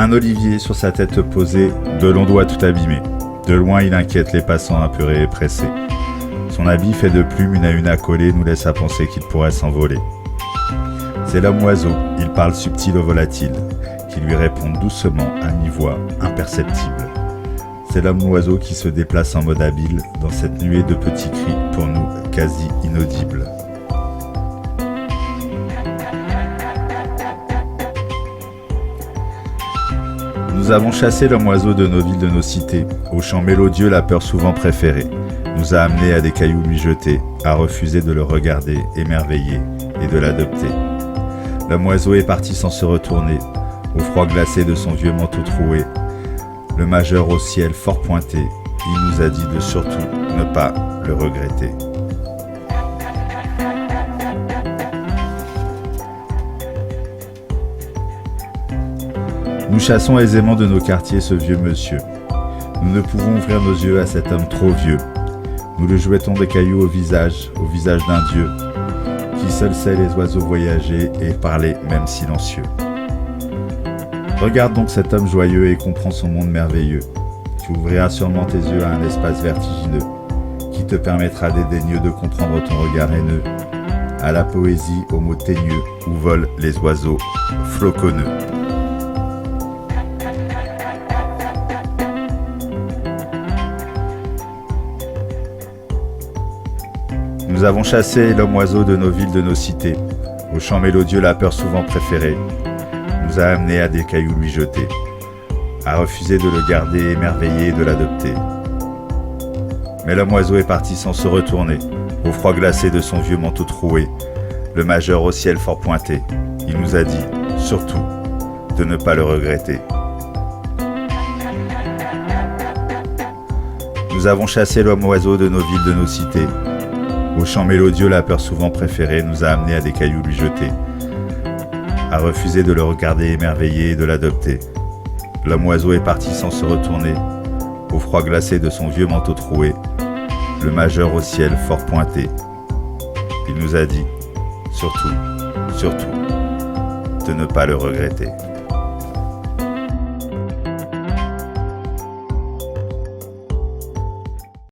Un olivier sur sa tête posée, de longs doigts tout abîmés. De loin, il inquiète les passants apeurés et pressés. Son habit fait de plumes une à une accolées nous laisse à penser qu'il pourrait s'envoler. C'est l'homme oiseau, il parle subtil au volatile, qui lui répond doucement à mi-voix, imperceptible. C'est l'homme oiseau qui se déplace en mode habile dans cette nuée de petits cris pour nous quasi inaudibles. Nous avons chassé l'homme oiseau de nos villes, de nos cités, au chant mélodieux la peur souvent préférée, nous a amenés à des cailloux lui jetés, à refuser de le regarder, émerveiller et de l'adopter. L'homme oiseau est parti sans se retourner, au froid glacé de son vieux manteau troué, le majeur au ciel fort pointé, il nous a dit de surtout ne pas le regretter. Nous chassons aisément de nos quartiers ce vieux monsieur. Nous ne pouvons ouvrir nos yeux à cet homme trop vieux. Nous le jouettons des cailloux au visage d'un dieu, qui seul sait les oiseaux voyager et parler même silencieux. Regarde donc cet homme joyeux et comprends son monde merveilleux. Tu ouvriras sûrement tes yeux à un espace vertigineux, qui te permettra dédaigneux de comprendre ton regard haineux, à la poésie aux mots teigneux, où volent les oiseaux floconneux. Nous avons chassé l'homme oiseau de nos villes, de nos cités, au chant mélodieux la peur souvent préférée, nous a amenés à des cailloux lui jetés, à refuser de le garder émerveillé et de l'adopter. Mais l'homme oiseau est parti sans se retourner, au froid glacé de son vieux manteau troué, le majeur au ciel fort pointé, il nous a dit, surtout, de ne pas le regretter. Nous avons chassé l'homme oiseau de nos villes, de nos cités, au chant mélodieux la peur souvent préférée nous a amenés à des cailloux lui jetés, à refuser de le regarder émerveillé et de l'adopter. L'homme oiseau est parti sans se retourner, au froid glacé de son vieux manteau troué, le majeur au ciel fort pointé. Il nous a dit, surtout, de ne pas le regretter.